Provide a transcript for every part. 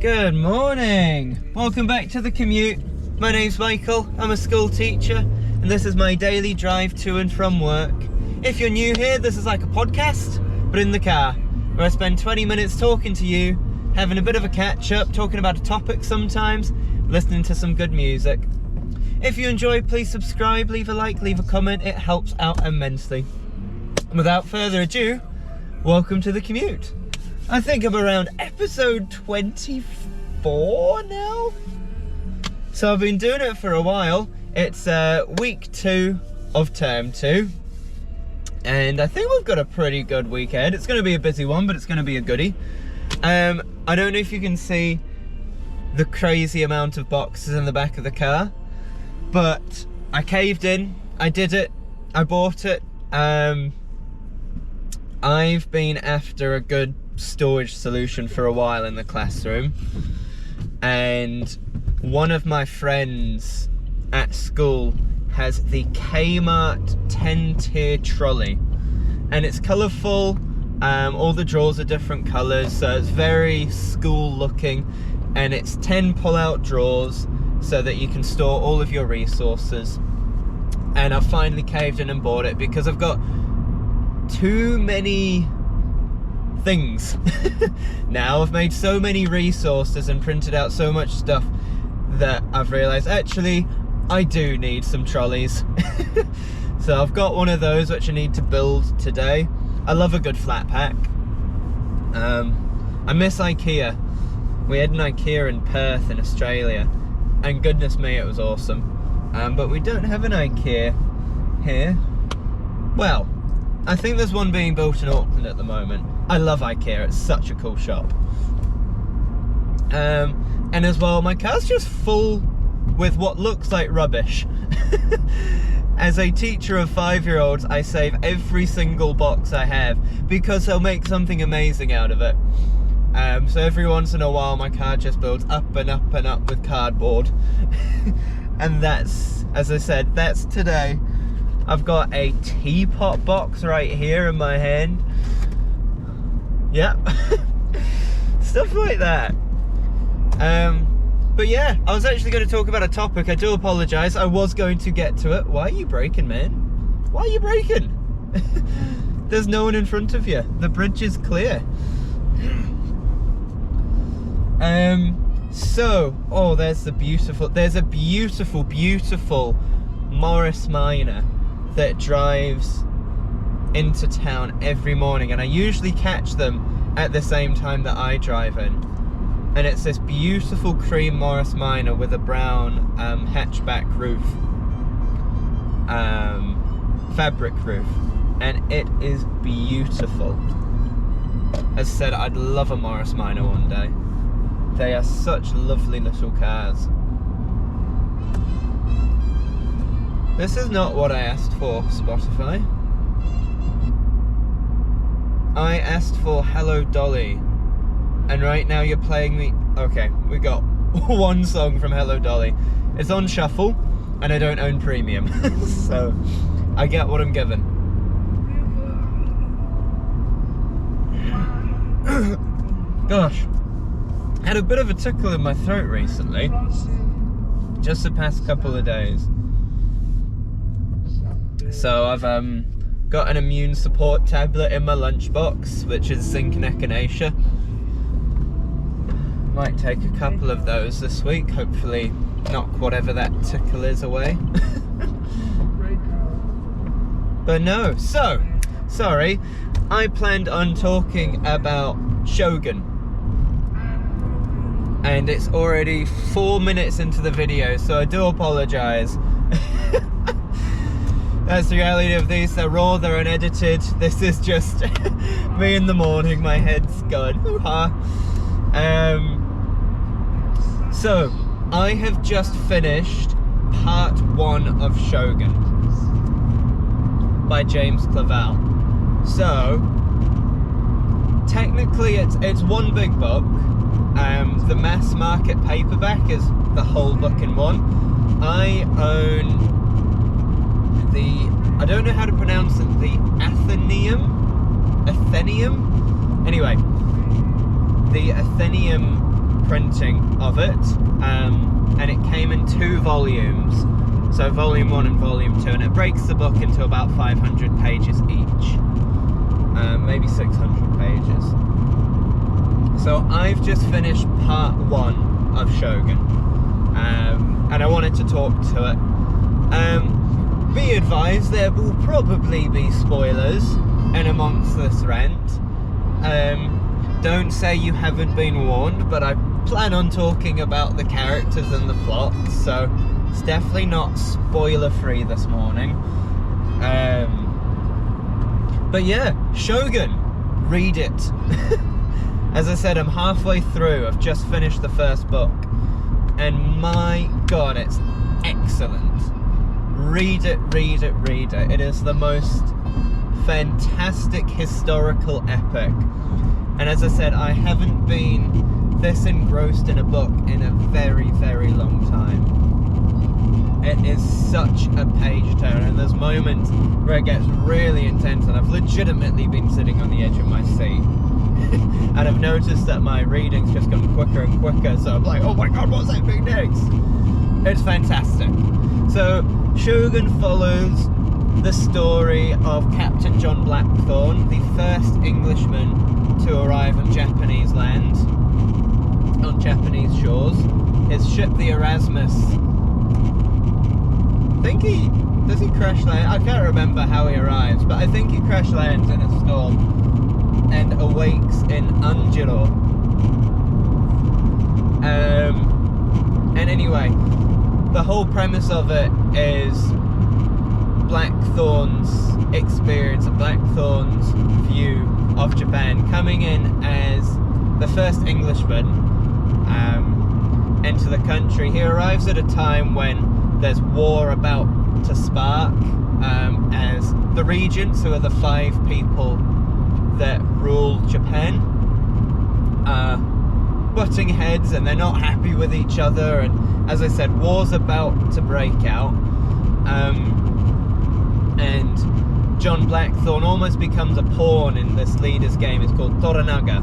Good morning. Welcome back to the commute. My name's Michael. I'm a school teacher and this is my daily drive to and from work. If you're new here, this is like a podcast, but in the car, where I spend 20 minutes talking to you, having a bit of a catch up, talking about a topic sometimes, listening to some good music. If you enjoy, please subscribe, leave a like, leave a comment. It helps out immensely. Without further ado, welcome to the commute. I think I'm around episode 24 now. So I've been doing it for a while. It's week 2 of term 2. And I think we've got a pretty good week ahead. It's going to be a busy one, but it's going to be a goodie. I don't know if you can see the crazy amount of boxes in the back of the car, but I caved in. I did it. I bought it. I've been after a good storage solution for a while in the classroom, and one of my friends at school has the Kmart 10-tier trolley, and it's colourful. All the drawers are different colours, so it's very school looking, and it's 10 pull-out drawers so that you can store all of your resources. And I've finally caved in and bought it because I've got too many things. Now I've made so many resources and printed out so much stuff that I've realised actually I do need some trolleys. So I've got one of those which I need to build today. I love a good flat pack. I miss IKEA. We had an IKEA in Perth in Australia and goodness me, it was awesome. But we don't have an IKEA here. Well, I think there's one being built in Auckland at the moment. I love IKEA, it's such a cool shop. And as well, my car's just full with what looks like rubbish. As a teacher of 5-year-olds, I save every single box I have because they'll make something amazing out of it. So every once in a while, my car just builds up and up and up with cardboard. And that's, as I said, that's today. I've got a teapot box right here in my hand. Yep. Stuff like that. But yeah, I was actually going to talk about a topic. I do apologise. I was going to get to it. Why are you braking, man? Why are you braking? There's no one in front of you. The bridge is clear. There's a beautiful, beautiful Morris Minor that drives into town every morning, and I usually catch them at the same time that I drive in. And it's this beautiful cream Morris Minor with a brown hatchback roof, fabric roof, and it is beautiful. As I said, I'd love a Morris Minor one day. They are such lovely little cars. This is not what I asked for, Spotify. I asked for Hello Dolly, and right now you're playing me. Okay, we got one song from Hello Dolly. It's on shuffle, and I don't own premium, so I get what I'm given. Gosh, had a bit of a tickle in my throat recently, just the past couple of days. So I've got an immune support tablet in my lunchbox, which is zinc and echinacea. Might take a couple of those this week, hopefully knock whatever that tickle is away. But no, so, sorry, I planned on talking about Shogun. And it's already 4 minutes into the video, so I do apologise. That's the reality of these. They're raw, they're unedited. This is just me in the morning, my head's gone. Hoo-ha. So, I have just finished part 1 of Shogun by James Clavell. So, technically it's one big book. The mass market paperback is the whole book in one. I own I don't know how to pronounce it, the Athenaeum? Anyway, the Athenaeum printing of it, and it came in 2 volumes, so volume 1 and volume 2, and it breaks the book into about 500 pages each, maybe 600 pages. So I've just finished part 1 of Shogun, and I wanted to talk to it. Be advised, there will probably be spoilers in amongst this rant. Don't say you haven't been warned, but I plan on talking about the characters and the plot, so it's definitely not spoiler free this morning. But yeah, Shogun, read it. As I said, I'm halfway through. I've just finished the first book, and my god, it's excellent. Read it, read it, read it. It is the most fantastic historical epic. And as I said, I haven't been this engrossed in a book in a very, very long time. It is such a page turner, and there's moments where it gets really intense, and I've legitimately been sitting on the edge of my seat. And I've noticed that my reading's just gone quicker and quicker, so I'm like, oh my god, what's happening next? It's fantastic. So, Shogun follows the story of Captain John Blackthorne, the first Englishman to arrive on Japanese land, on Japanese shores. His ship, the Erasmus, does he crash land? I can't remember how he arrives, but I think he crash lands in a storm and awakes in Anjiro. And anyway, the whole premise of it is Blackthorne's experience and Blackthorne's view of Japan, coming in as the first Englishman into the country. He arrives at a time when there's war about to spark, as the regents, who are the 5 people that rule Japan, are butting heads, and they're not happy with each other, and as I said, war's about to break out, and John Blackthorne almost becomes a pawn in this leader's game. It's called Toranaga,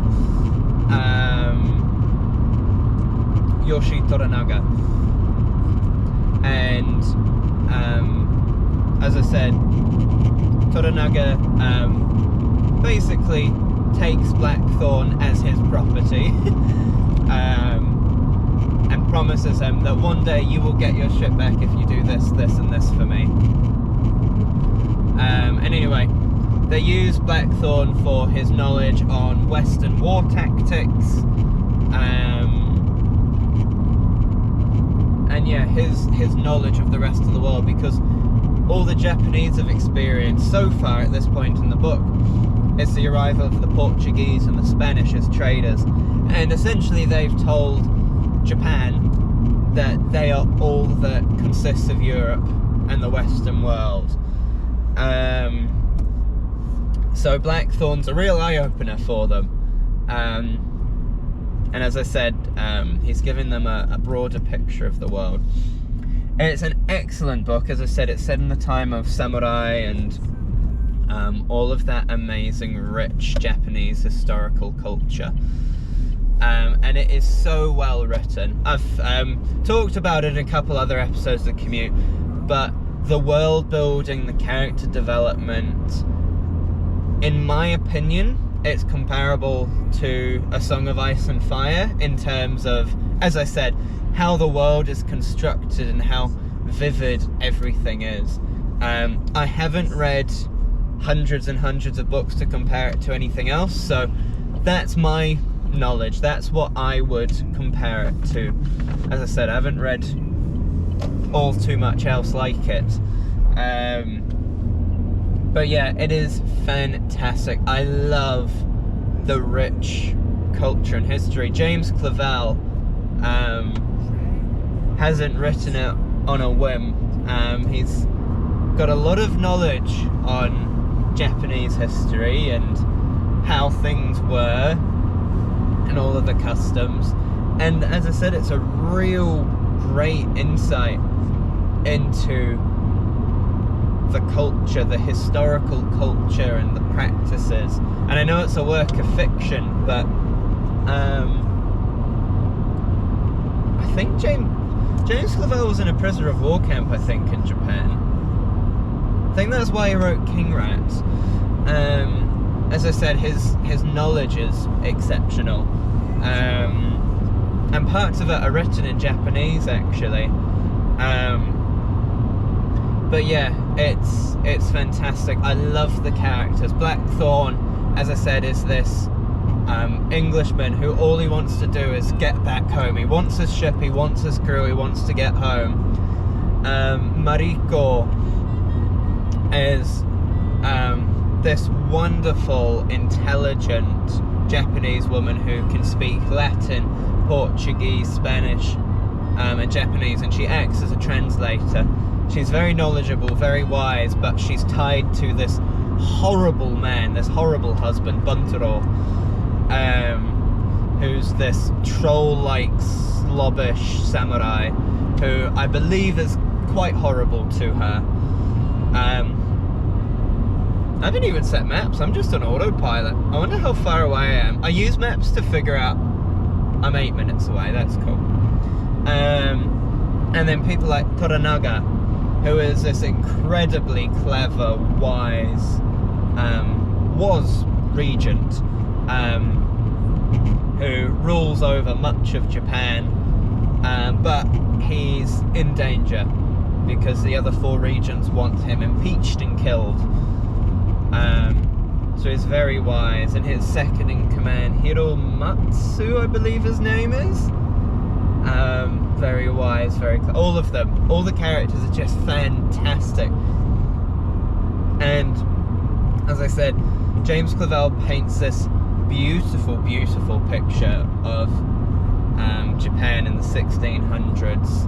Yoshi Toranaga, and as I said, Toranaga basically takes Blackthorne as his property, and promises him that one day you will get your ship back if you do this, this and this for me. And anyway, they use Blackthorne for his knowledge on Western war tactics, and yeah, his knowledge of the rest of the world, because all the Japanese have experienced so far at this point in the book is the arrival of the Portuguese and the Spanish as traders, and essentially they've told Japan that they are all that consists of Europe and the Western world. So Blackthorne's a real eye-opener for them, and as I said, he's giving them a broader picture of the world. And it's an excellent book. As I said, it's set in the time of samurai and all of that amazing, rich Japanese historical culture. And it is so well written. I've talked about it in a couple other episodes of Commute, but the world building, the character development, in my opinion, it's comparable to A Song of Ice and Fire in terms of, as I said, how the world is constructed and how vivid everything is. I haven't read hundreds and hundreds of books to compare it to anything else, so that's my knowledge, that's what I would compare it to. As I said, I haven't read all too much else like it, but yeah, it is fantastic. I love the rich culture and history. James Clavell hasn't written it on a whim. He's got a lot of knowledge on Japanese history and how things were and all of the customs, and as I said, it's a real great insight into the culture, the historical culture and the practices. And I know it's a work of fiction, but think James Clavell was in a prisoner of war camp, I think, in Japan. I think that's why he wrote King Rat. As I said, his knowledge is exceptional. And parts of it are written in Japanese, actually. But yeah, it's fantastic. I love the characters. Blackthorn, as I said, is this Englishman who all he wants to do is get back home. He wants his ship, he wants his crew, he wants to get home. Mariko is this wonderful, intelligent Japanese woman who can speak Latin, Portuguese, Spanish, and Japanese, and she acts as a translator. She's very knowledgeable, very wise, but she's tied to this horrible man, this horrible husband, Buntaro, who's this troll-like, slobbish samurai, who I believe is quite horrible to her. I haven't even set maps, I'm just on autopilot. I wonder how far away I am. I use maps to figure out I'm 8 minutes away, that's cool. And then people like Toranaga, who is this incredibly clever, wise, was regent, who rules over much of Japan, but he's in danger because the other 4 regents want him impeached and killed. So he's very wise, and his second in command, Hiromatsu, I believe his name is. Very wise, all of them, all the characters are just fantastic. And as I said, James Clavell paints this beautiful, beautiful picture of Japan in the 1600s,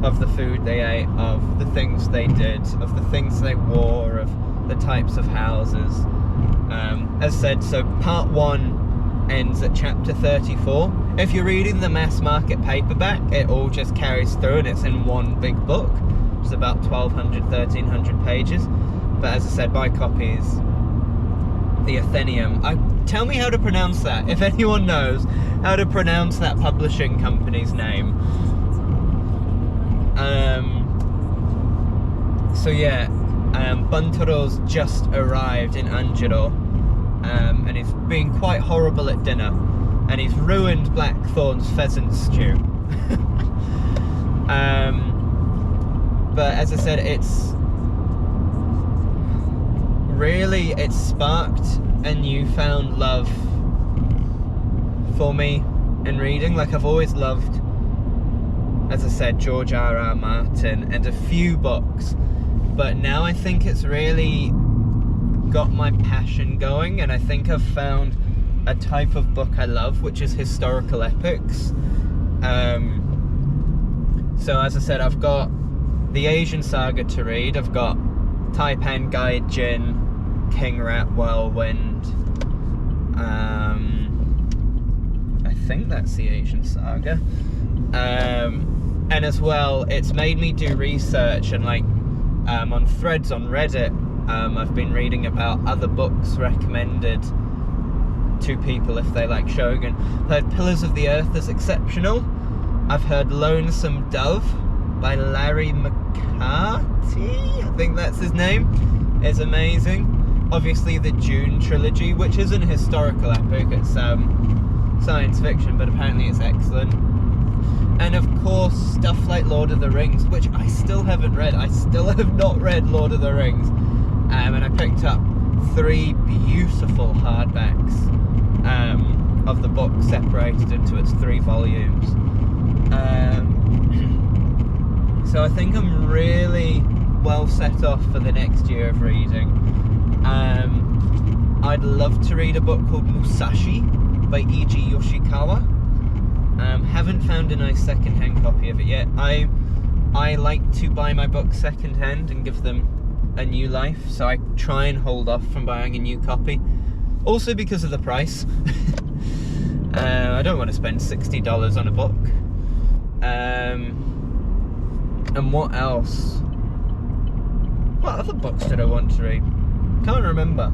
of the food they ate, of the things they did, of the things they wore, of the types of houses. As said, so part 1 ends at chapter 34. If you're reading the mass market paperback, it all just carries through and it's in one big book. It's about 1,200, 1,300 pages. But as I said, my copy is the Athenaeum. Tell me how to pronounce that, if anyone knows how to pronounce that publishing company's name. So yeah, Buntaro's just arrived in Anjiro, and he's being quite horrible at dinner, and he's ruined Blackthorn's pheasant stew. But as I said, it's sparked a newfound love for me in reading. Like, I've always loved, as I said, George R.R. Martin and a few books, but now I think it's really got my passion going, and I think I've found a type of book I love, which is historical epics. So as I said, I've got the Asian Saga to read, I've got Taipan Gaijin, King Rat Whirlwind, I think that's the Asian Saga, and as well, it's made me do research, and like on threads on Reddit, I've been reading about other books recommended to people if they like Shogun. I've heard Pillars of the Earth is exceptional. I've heard Lonesome Dove by Larry McCarty, I think that's his name, is amazing. Obviously the Dune trilogy, which isn't a historical epic, it's science fiction, but apparently it's excellent. And of course stuff like Lord of the Rings, which I still haven't read. I still have not read Lord of the Rings, and I picked up 3 beautiful hardbacks of the book, separated into its 3 volumes. So I think I'm really well set off for the next year of reading. I'd love to read a book called Musashi by E.G. Yoshikawa. Haven't found a nice second-hand copy of it yet. I like to buy my books second-hand and give them a new life, so I try and hold off from buying a new copy. Also because of the price. I don't want to spend $60 on a book. And what else? What other books did I want to read? Can't remember.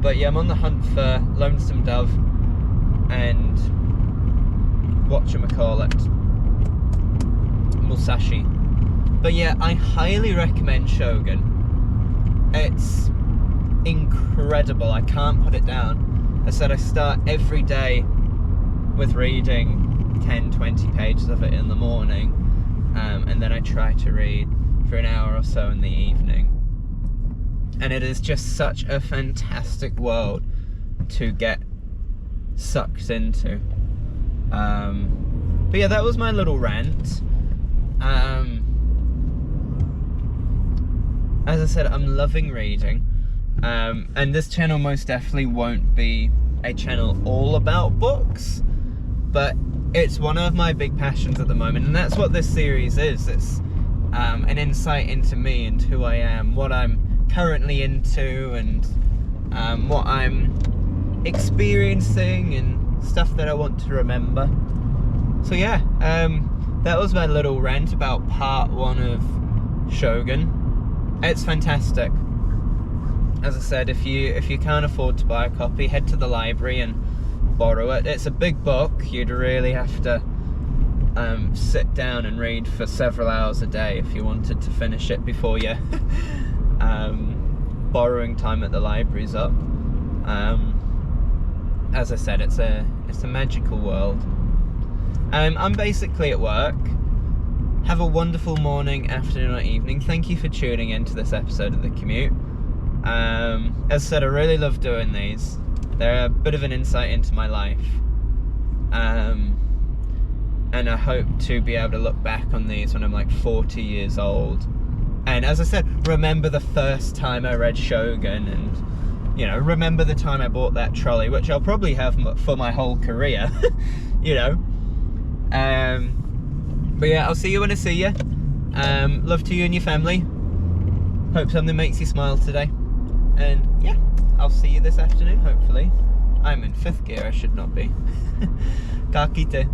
But yeah, I'm on the hunt for Lonesome Dove and whatchamacallit, Musashi. But yeah, I highly recommend Shogun. It's incredible. I can't put it down. I said I start every day with reading 10-20 pages of it in the morning, and then I try to read for an hour or so in the evening. And it is just such a fantastic world to get sucked into. But yeah, that was my little rant. As I said, I'm loving reading, and this channel most definitely won't be a channel all about books, but it's one of my big passions at the moment, and that's what this series is. It's an insight into me and who I am, what I'm currently into, and what I'm experiencing, and stuff that I want to remember. So yeah, that was my little rant about part 1 of Shogun. It's fantastic. As I said, if you can't afford to buy a copy, head to the library and borrow it. It's a big book. You'd really have to sit down and read for several hours a day if you wanted to finish it before your borrowing time at the library's up. As I said, it's a magical world. I'm basically at work. Have a wonderful morning, afternoon or evening. Thank you for tuning in to this episode of The Commute. As I said, I really love doing these. They're a bit of an insight into my life. And I hope to be able to look back on these when I'm like 40 years old. And as I said, remember the first time I read Shogun, and, you know, remember the time I bought that trolley, which I'll probably have for my whole career, you know. But yeah, I'll see you when I see you. Love to you and your family. Hope something makes you smile today. And yeah, I'll see you this afternoon, hopefully. I'm in 5th gear, I should not be. Ka kite.